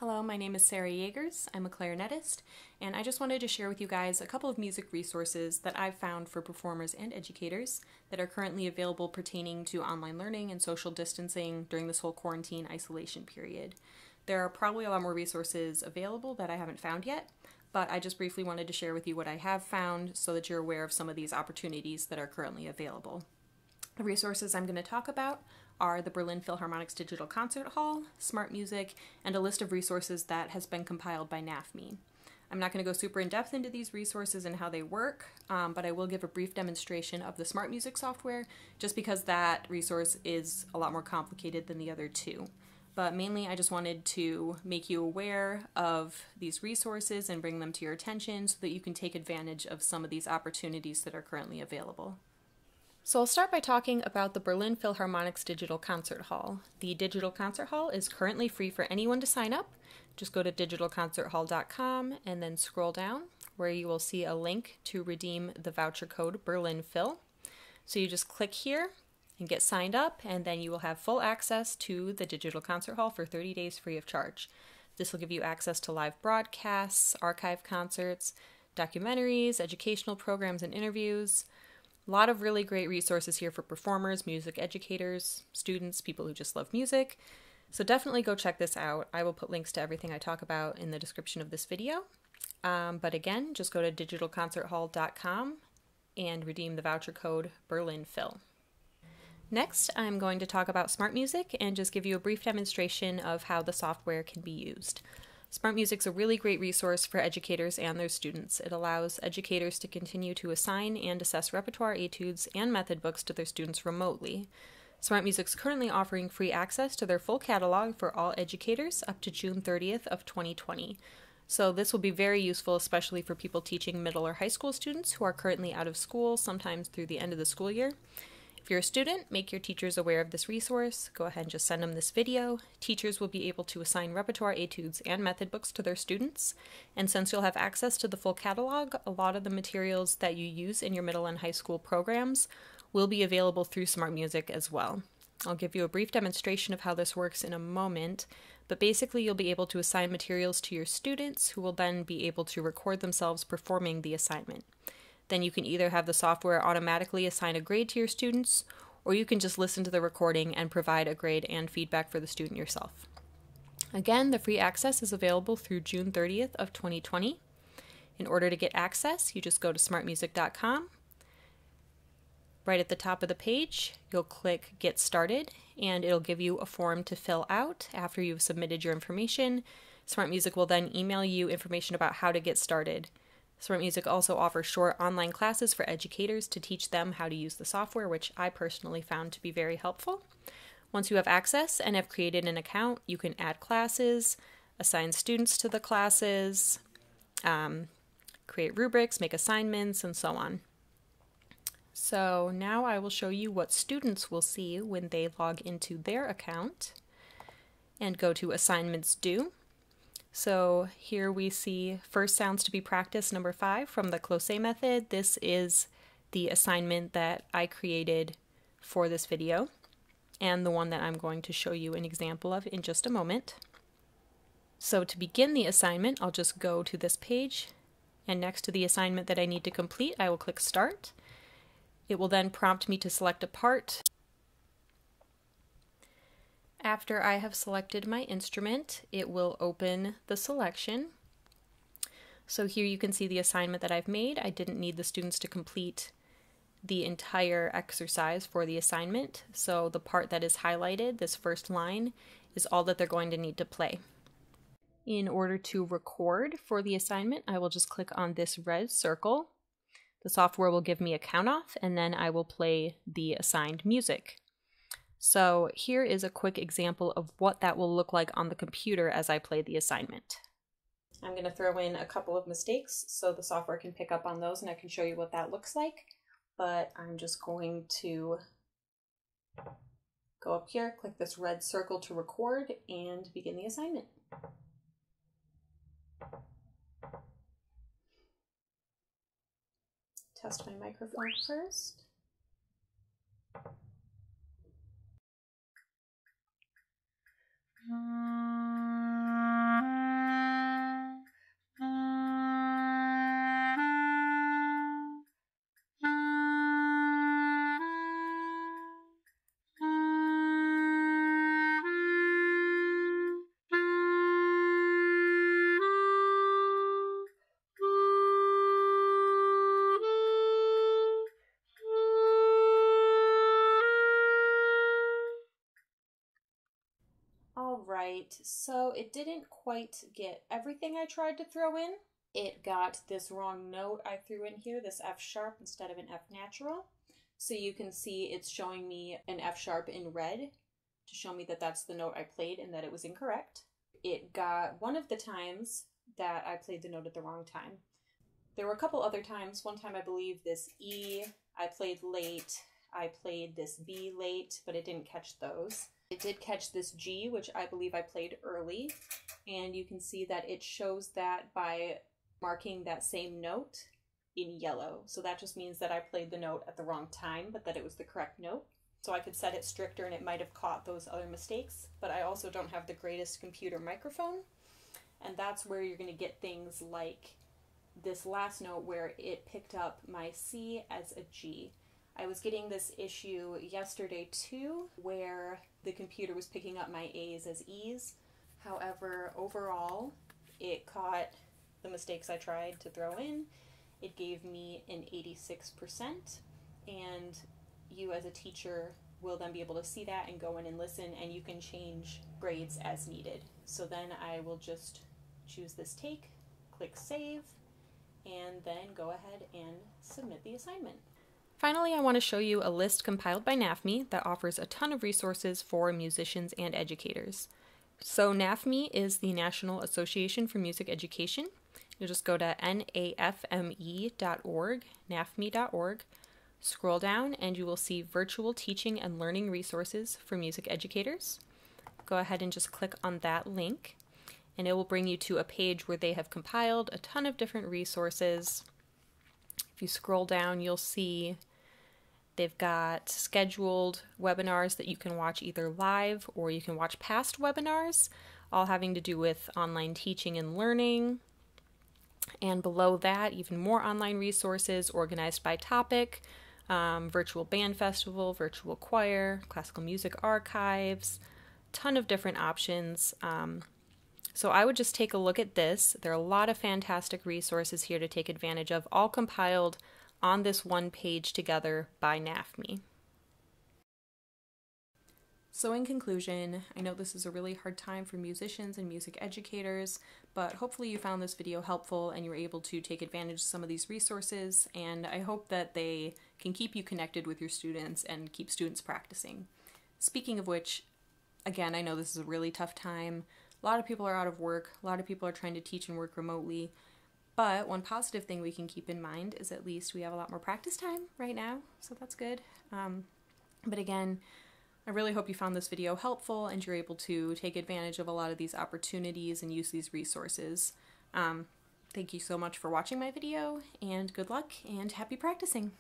Hello, my name is Sarah Jaegers. I'm a clarinetist, and I just wanted to share with you guys a couple of music resources that I've found for performers and educators that are currently available pertaining to online learning and social distancing during this whole quarantine isolation period. There are probably a lot more resources available that I haven't found yet, but I just briefly wanted to share with you what I have found so that you're aware of some of these opportunities that are currently available. The resources I'm going to talk about are the Berlin Philharmonic's Digital Concert Hall, Smart Music, and a list of resources that has been compiled by NAFME. I'm not going to go super in-depth into these resources and how they work, but I will give a brief demonstration of the Smart Music software, just because that resource is a lot more complicated than the other two. But mainly I just wanted to make you aware of these resources and bring them to your attention so that you can take advantage of some of these opportunities that are currently available. So I'll start by talking about the Berlin Philharmonic's Digital Concert Hall. The Digital Concert Hall is currently free for anyone to sign up. Just go to digitalconcerthall.com and then scroll down where you will see a link to redeem the voucher code BerlinPhil. So you just click here and get signed up, and then you will have full access to the Digital Concert Hall for 30 days free of charge. This will give you access to live broadcasts, archive concerts, documentaries, educational programs and interviews. A lot of really great resources here for performers, music educators, students, people who just love music. So definitely go check this out. I will put links to everything I talk about in the description of this video. But again, just go to digitalconcerthall.com and redeem the voucher code BerlinPhil. Next, I'm going to talk about Smart Music and just give you a brief demonstration of how the software can be used. Smart Music's a really great resource for educators and their students. It allows educators to continue to assign and assess repertoire etudes and method books to their students remotely. Smart Music's currently offering free access to their full catalog for all educators up to June 30th of 2020. So this will be very useful, especially for people teaching middle or high school students who are currently out of school, sometimes through the end of the school year. If you're a student, make your teachers aware of this resource. Go ahead and just send them this video. Teachers will be able to assign repertoire etudes and method books to their students. And since you'll have access to the full catalog, a lot of the materials that you use in your middle and high school programs will be available through Smart Music as well. I'll give you a brief demonstration of how this works in a moment, but basically you'll be able to assign materials to your students who will then be able to record themselves performing the assignment. Then you can either have the software automatically assign a grade to your students, or you can just listen to the recording and provide a grade and feedback for the student yourself. Again, the free access is available through June 30th of 2020. In order to get access, you just go to smartmusic.com. Right at the top of the page, you'll click Get Started, and it'll give you a form to fill out after you've submitted your information. Smart Music will then email you information about how to get started. Smart Music also offers short online classes for educators to teach them how to use the software, which I personally found to be very helpful. Once you have access and have created an account, you can add classes, assign students to the classes, create rubrics, make assignments, and so on. So now I will show you what students will see when they log into their account and go to Assignments Due. So here we see First Sounds to be Practiced number 5 from the Closet method. This is the assignment that I created for this video and the one that I'm going to show you an example of in just a moment. So to begin the assignment, I'll just go to this page, and next to the assignment that I need to complete, I will click Start. It will then prompt me to select a part. After I have selected my instrument, it will open the selection. So here you can see the assignment that I've made. I didn't need the students to complete the entire exercise for the assignment, so the part that is highlighted, this first line, is all that they're going to need to play. In order to record for the assignment, I will just click on this red circle. The software will give me a count off, and then I will play the assigned music. So here is a quick example of what that will look like on the computer as I play the assignment. I'm going to throw in a couple of mistakes so the software can pick up on those and I can show you what that looks like. But I'm just going to go up here, click this red circle to record, and begin the assignment. Test my microphone first. so it didn't quite get everything I tried to throw in. It got this wrong note I threw in here, this F sharp instead of an F natural. So you can see it's showing me an F sharp in red to show me that that's the note I played and that it was incorrect. It got one of the times that I played the note at the wrong time. There were a couple other times. One time I believe this E I played late. I played this B late, but it didn't catch those. It did catch this G, which I believe I played early. And you can see that it shows that by marking that same note in yellow. So that just means that I played the note at the wrong time, but that it was the correct note. So I could set it stricter and it might have caught those other mistakes. But I also don't have the greatest computer microphone. And that's where you're going to get things like this last note where it picked up my C as a G. I was getting this issue yesterday too, where the computer was picking up my A's as E's. However, overall, it caught the mistakes I tried to throw in. It gave me an 86%, and you as a teacher will then be able to see that and go in and listen, and you can change grades as needed. So then I will just choose this take, click save, and then go ahead and submit the assignment. Finally, I want to show you a list compiled by NAFME that offers a ton of resources for musicians and educators. So NAFME is the National Association for Music Education. You'll just go to nafme.org, nafme.org, scroll down, and you will see Virtual Teaching and Learning Resources for Music Educators. Go ahead and just click on that link, and it will bring you to a page where they have compiled a ton of different resources. If you scroll down, you'll see they've got scheduled webinars that you can watch either live or you can watch past webinars, all having to do with online teaching and learning. And below that, even more online resources organized by topic, virtual band festival, virtual choir, classical music archives, ton of different options. So I would just take a look at this. There are a lot of fantastic resources here to take advantage of, all compiled on this one page together by NAFME. So in conclusion, I know this is a really hard time for musicians and music educators, but hopefully you found this video helpful and you were able to take advantage of some of these resources, and I hope that they can keep you connected with your students and keep students practicing. Speaking of which, again, I know this is a really tough time. A lot of people are out of work, a lot of people are trying to teach and work remotely, but one positive thing we can keep in mind is at least we have a lot more practice time right now, so that's good. But again, I really hope you found this video helpful and you're able to take advantage of a lot of these opportunities and use these resources. Thank you so much for watching my video, and good luck and happy practicing!